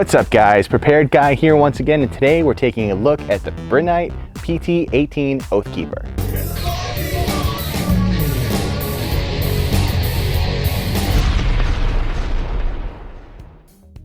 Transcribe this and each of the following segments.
What's up guys, Prepared Guy here once again, and today we're taking a look at the Brinyte Pt18 Oathkeeper.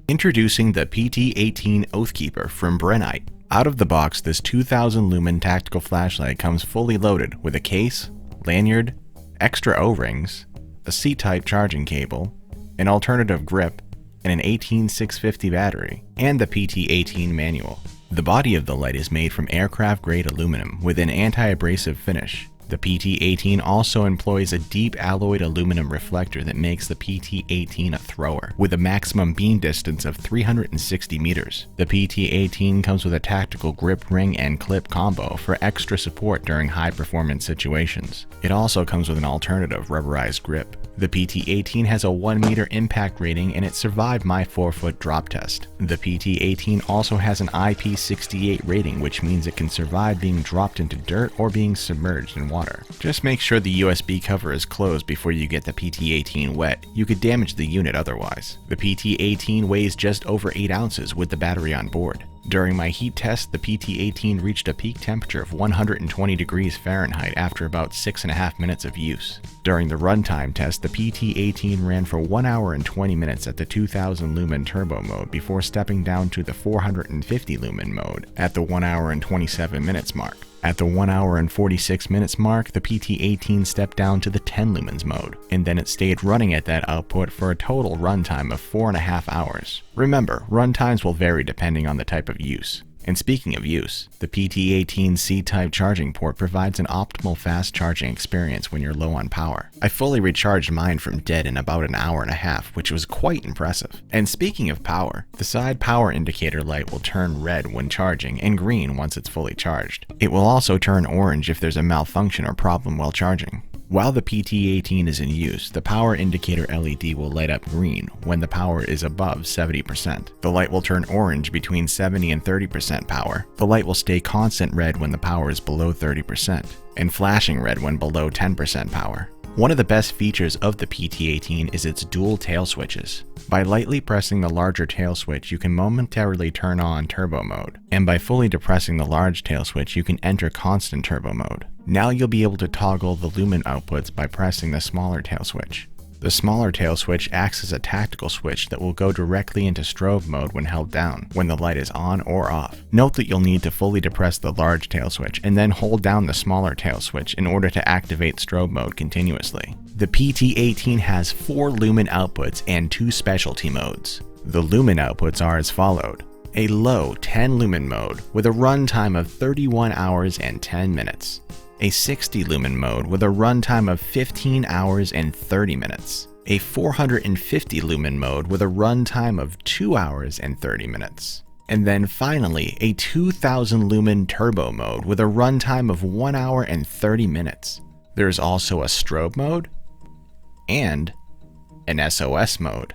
Introducing the Pt18 Oathkeeper from Brinyte. Out of the box, this 2000 lumen tactical flashlight comes fully loaded with a case, lanyard, extra O-rings, a C-type charging cable, an alternative grip, and an 18650 battery, and the Pt18 manual. The body of the light is made from aircraft-grade aluminum with an anti-abrasive finish. The Pt18 also employs a deep alloyed aluminum reflector that makes the Pt18 a thrower, with a maximum beam distance of 360 meters. The Pt18 comes with a tactical grip ring and clip combo for extra support during high-performance situations. It also comes with an alternative rubberized grip. The Pt18 has a 1 meter impact rating and it survived my 4-foot drop test. The Pt18 also has an IP68 rating, which means it can survive being dropped into dirt or being submerged in water. Just make sure the USB cover is closed before you get the Pt18 wet. You could damage the unit otherwise. The Pt18 weighs just over 8 ounces with the battery on board. During my heat test, the Pt18 reached a peak temperature of 120 degrees Fahrenheit after about 6.5 minutes of use. During the runtime test, the Pt18 ran for 1 hour and 20 minutes at the 2000 lumen turbo mode before stepping down to the 450 lumen mode at the 1 hour and 27 minutes mark. At the 1 hour and 46 minutes mark, the Pt18 stepped down to the 10 lumens mode, and then it stayed running at that output for a total runtime of 4.5 hours. Remember, runtimes will vary depending on the type of use. And speaking of use, the Pt18 C-type charging port provides an optimal fast charging experience when you're low on power. I fully recharged mine from dead in about an hour and a half, which was quite impressive. And speaking of power, the side power indicator light will turn red when charging and green once it's fully charged. It will also turn orange if there's a malfunction or problem while charging. While the Pt18 is in use, the power indicator LED will light up green when the power is above 70%. The light will turn orange between 70 and 30% power. The light will stay constant red when the power is below 30%, and flashing red when below 10% power. One of the best features of the Pt18 is its dual tail switches. By lightly pressing the larger tail switch, you can momentarily turn on turbo mode, and by fully depressing the large tail switch, you can enter constant turbo mode. Now you'll be able to toggle the lumen outputs by pressing the smaller tail switch. The smaller tail switch acts as a tactical switch that will go directly into strobe mode when held down, when the light is on or off. Note that you'll need to fully depress the large tail switch and then hold down the smaller tail switch in order to activate strobe mode continuously. The Pt18 has 4 lumen outputs and 2 specialty modes. The lumen outputs are as followed. A low 10 lumen mode with a runtime of 31 hours and 10 minutes. A 60 lumen mode with a runtime of 15 hours and 30 minutes. A 450 lumen mode with a runtime of 2 hours and 30 minutes. And then finally, a 2000 lumen turbo mode with a runtime of 1 hour and 30 minutes. There's also a strobe mode and an SOS mode.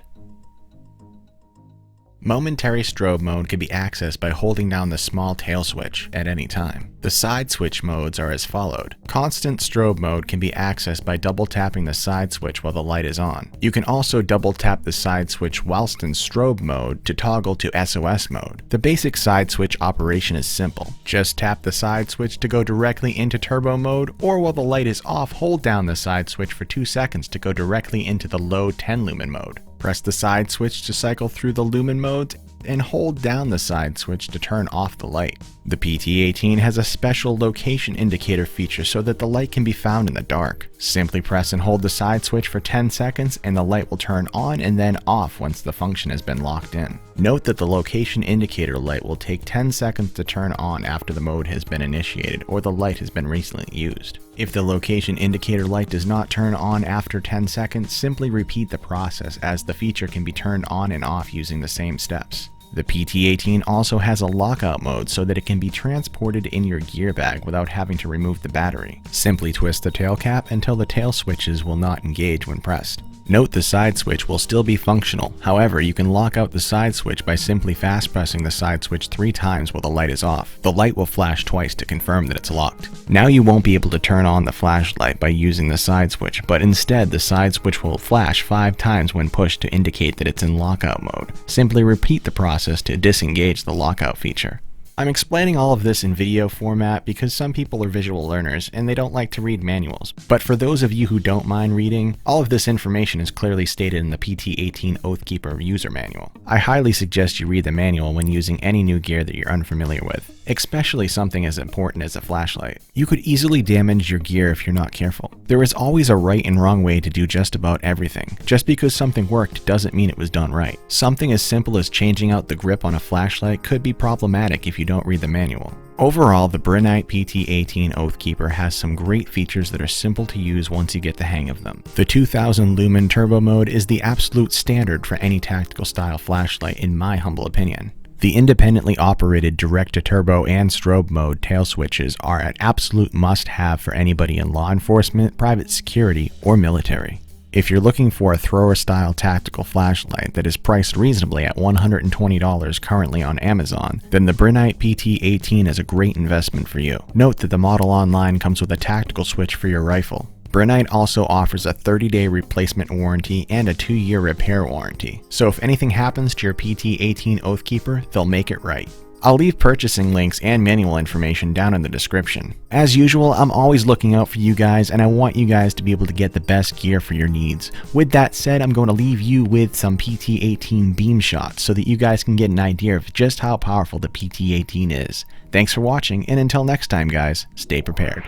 Momentary strobe mode can be accessed by holding down the small tail switch at any time. The side switch modes are as followed. Constant strobe mode can be accessed by double tapping the side switch while the light is on. You can also double tap the side switch whilst in strobe mode to toggle to SOS mode. The basic side switch operation is simple. Just tap the side switch to go directly into turbo mode, or while the light is off, hold down the side switch for 2 seconds to go directly into the low 10 lumen mode. Press the side switch to cycle through the lumen modes and hold down the side switch to turn off the light. The Pt18 has a special location indicator feature so that the light can be found in the dark. Simply press and hold the side switch for 10 seconds and the light will turn on and then off once the function has been locked in. Note that the location indicator light will take 10 seconds to turn on after the mode has been initiated or the light has been recently used. If the location indicator light does not turn on after 10 seconds, simply repeat the process as the feature can be turned on and off using the same steps. The Pt18 also has a lockout mode so that it can be transported in your gear bag without having to remove the battery. Simply twist the tail cap until the tail switches will not engage when pressed. Note the side switch will still be functional, however you can lock out the side switch by simply fast pressing the side switch 3 times while the light is off. The light will flash twice to confirm that it's locked. Now you won't be able to turn on the flashlight by using the side switch, but instead the side switch will flash 5 times when pushed to indicate that it's in lockout mode. Simply repeat the process to disengage the lockout feature. I'm explaining all of this in video format because some people are visual learners and they don't like to read manuals. But for those of you who don't mind reading, all of this information is clearly stated in the Pt18 Oathkeeper user manual. I highly suggest you read the manual when using any new gear that you're unfamiliar with, especially something as important as a flashlight. You could easily damage your gear if you're not careful. There is always a right and wrong way to do just about everything. Just because something worked doesn't mean it was done right. Something as simple as changing out the grip on a flashlight could be problematic if you don't read the manual. Overall, the Brinyte Pt18 Oathkeeper has some great features that are simple to use once you get the hang of them. The 2000 lumen turbo mode is the absolute standard for any tactical style flashlight in my humble opinion. The independently operated direct-to-turbo and strobe mode tail switches are an absolute must-have for anybody in law enforcement, private security, or military. If you're looking for a thrower-style tactical flashlight that is priced reasonably at $120 currently on Amazon, then the Brinyte Pt18 is a great investment for you. Note that the model online comes with a tactical switch for your rifle. Brinyte also offers a 30-day replacement warranty and a 2-year repair warranty, so if anything happens to your Pt18 Oathkeeper, they'll make it right. I'll leave purchasing links and manual information down in the description. As usual, I'm always looking out for you guys, and I want you guys to be able to get the best gear for your needs. With that said, I'm going to leave you with some Pt18 beam shots so that you guys can get an idea of just how powerful the Pt18 is. Thanks for watching, and until next time guys, stay prepared.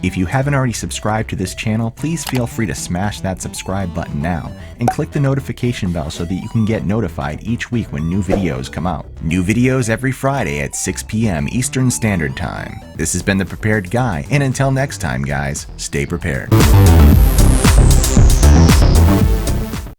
If you haven't already subscribed to this channel, please feel free to smash that subscribe button now and click the notification bell so that you can get notified each week when new videos come out. New videos every Friday at 6 p.m. Eastern Standard Time. This has been The Prepared Guy, and until next time guys, stay prepared.